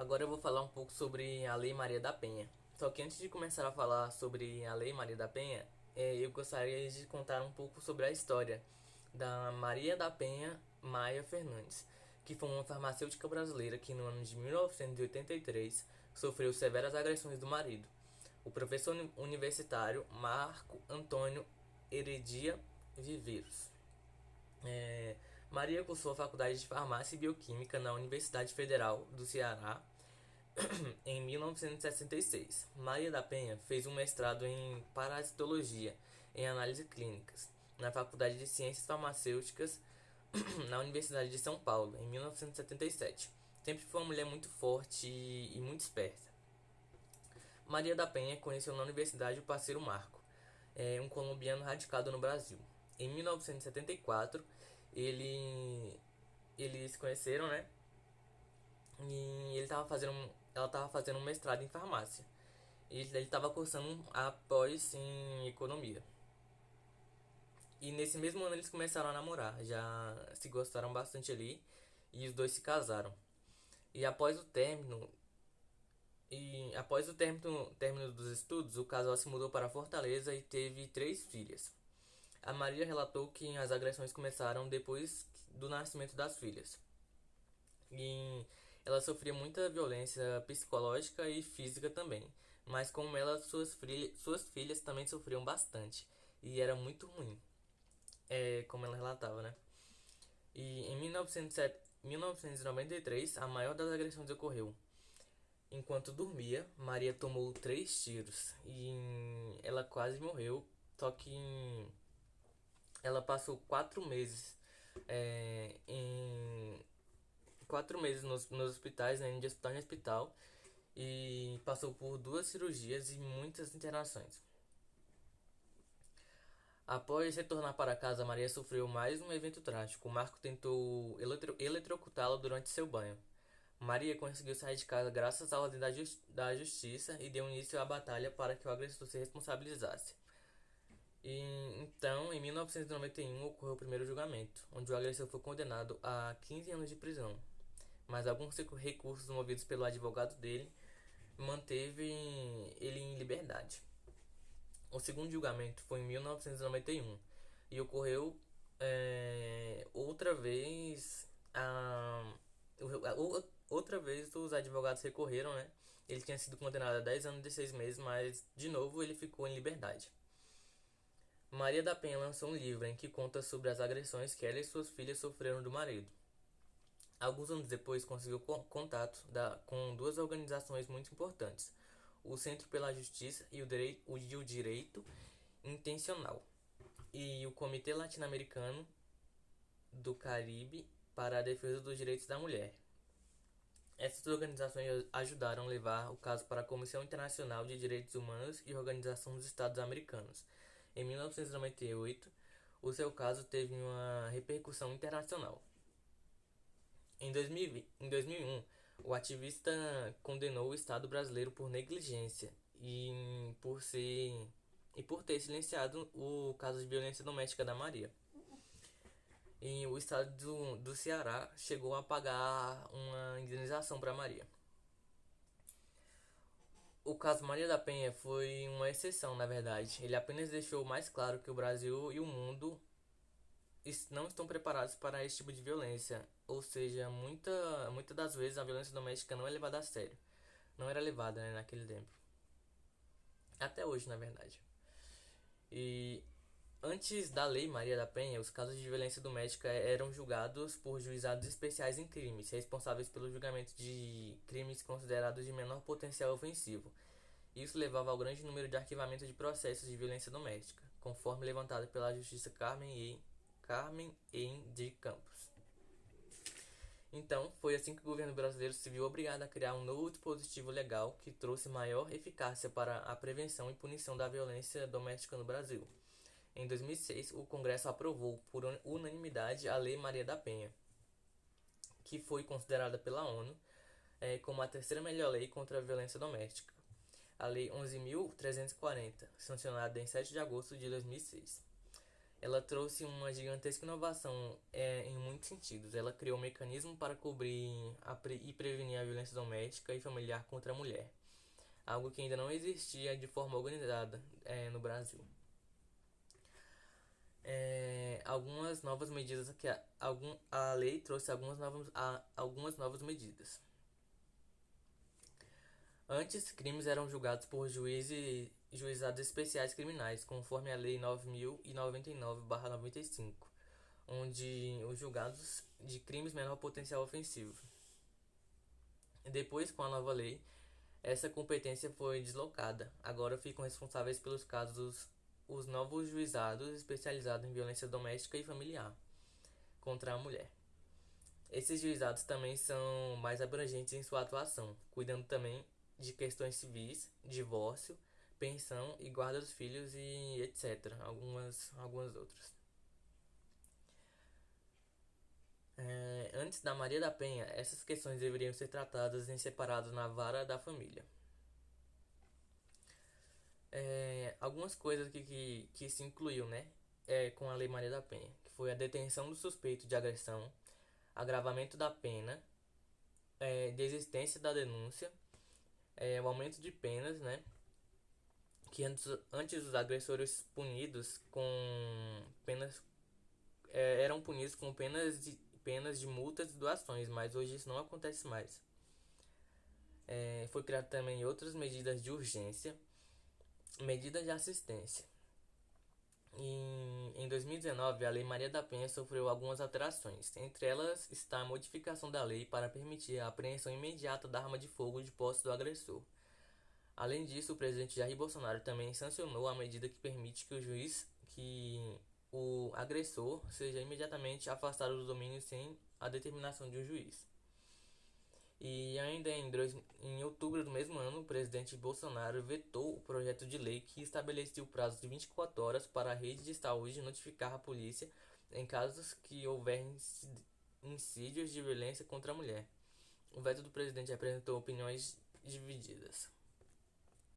Agora eu vou falar um pouco sobre a Lei Maria da Penha. Só que antes de começar a falar sobre a Lei Maria da Penha, eu gostaria de contar um pouco sobre a história da Maria da Penha Maia Fernandes, que foi uma farmacêutica brasileira que no ano de 1983 sofreu severas agressões do marido, o professor universitário Marco Antônio Heredia Viveiros. É, Maria cursou a Faculdade de Farmácia e Bioquímica na Universidade Federal do Ceará em 1966. Maria da Penha fez um mestrado em parasitologia em análise clínicas na Faculdade de Ciências Farmacêuticas na Universidade de São Paulo em 1977. Sempre foi uma mulher muito forte e muito esperta. Maria da Penha conheceu na universidade o parceiro Marco, um colombiano radicado no Brasil. Em 1974, eles se conheceram, né? E ela estava fazendo um mestrado em farmácia. E ele estava cursando a pós em economia. E nesse mesmo ano eles começaram a namorar, já se gostaram bastante ali e os dois se casaram. E após o término dos estudos, o casal se mudou para Fortaleza e teve 3 filhas. A Maria relatou que as agressões começaram depois do nascimento das filhas. E ela sofria muita violência psicológica e física também. Mas como ela, suas filhas também sofriam bastante. E era muito ruim, como ela relatava, né? E em 1993, a maior das agressões ocorreu. Enquanto dormia, Maria tomou 3 tiros e ela quase morreu. Só que ela passou 4 meses em 4 meses nos hospitais, né, de hospital em hospital, e passou por 2 cirurgias e muitas internações. Após retornar para casa, Maria sofreu mais um evento trágico. O Marco tentou eletrocutá-la durante seu banho. Maria conseguiu sair de casa graças à ordem da justiça e deu início à batalha para que o agressor se responsabilizasse. E então, em 1991, ocorreu o primeiro julgamento, onde o agressor foi condenado a 15 anos de prisão. Mas alguns recursos movidos pelo advogado dele manteve ele em liberdade. O segundo julgamento foi em 1991 e ocorreu outra vez outra vez os advogados recorreram, né? Ele tinha sido condenado a 10 anos e 6 meses, mas de novo ele ficou em liberdade. Maria da Penha lançou um livro em que conta sobre as agressões que ela e suas filhas sofreram do marido. Alguns anos depois, conseguiu contato com 2 organizações muito importantes: o Centro pela Justiça e o Direito Intencional, e o Comitê Latino-Americano do Caribe para a Defesa dos Direitos da Mulher. Essas organizações ajudaram a levar o caso para a Comissão Internacional de Direitos Humanos e a Organização dos Estados Americanos. Em 1998, o seu caso teve uma repercussão internacional. Em 2001, o ativista condenou o Estado brasileiro por negligência e por ter silenciado o caso de violência doméstica da Maria. E o Estado do Ceará chegou a pagar uma indenização para Maria. O caso Maria da Penha foi uma exceção, na verdade. Ele apenas deixou mais claro que o Brasil e o mundo não estão preparados para esse tipo de violência. Ou seja, muita das vezes a violência doméstica não é levada a sério. Não era levada, né, naquele tempo. Até hoje, na verdade. E antes da Lei Maria da Penha, os casos de violência doméstica eram julgados por juizados especiais em crimes, responsáveis pelo julgamento de crimes considerados de menor potencial ofensivo. Isso levava ao grande número de arquivamento de processos de violência doméstica, conforme levantado pela justiça Carmen Em de Campos. Então, foi assim que o governo brasileiro se viu obrigado a criar um novo dispositivo legal que trouxe maior eficácia para a prevenção e punição da violência doméstica no Brasil. Em 2006, o Congresso aprovou por unanimidade a Lei Maria da Penha, que foi considerada pela ONU como a terceira melhor lei contra a violência doméstica. A Lei 11.340, sancionada em 7 de agosto de 2006. Ela trouxe uma gigantesca inovação em muitos sentidos. Ela criou um mecanismo para cobrir e prevenir a violência doméstica e familiar contra a mulher, algo que ainda não existia de forma organizada no Brasil. Algumas novas medidas a lei trouxe algumas novas medidas. Antes, crimes eram julgados por juizados especiais criminais, conforme a Lei 9.099/95, onde os julgados de crimes menor potencial ofensivo. Depois, com a nova lei, essa competência foi deslocada. Agora ficam responsáveis pelos casos os novos juizados especializados em violência doméstica e familiar contra a mulher. Esses juizados também são mais abrangentes em sua atuação, cuidando também de questões civis, divórcio, pensão e guarda dos filhos e etc. Algumas outras. Antes da Maria da Penha, essas questões deveriam ser tratadas em separado na vara da família. Algumas coisas que se incluiu, né? Com a Lei Maria da Penha, que foi a detenção do suspeito de agressão, agravamento da pena, desistência da denúncia, o aumento de penas, né? Que antes os agressores punidos com penas eram punidos com penas de multas e doações, mas hoje isso não acontece mais. Foi criado também outras medidas de urgência, medidas de assistência. Em 2019, a Lei Maria da Penha sofreu algumas alterações. Entre elas está a modificação da lei para permitir a apreensão imediata da arma de fogo de posse do agressor. Além disso, o presidente Jair Bolsonaro também sancionou a medida que permite que o agressor seja imediatamente afastado do domínio sem a determinação de um juiz. E ainda em outubro do mesmo ano, o presidente Bolsonaro vetou o projeto de lei que estabelecia o prazo de 24 horas para a rede de saúde notificar a polícia em casos que houver incídios de violência contra a mulher. O veto do presidente apresentou opiniões divididas.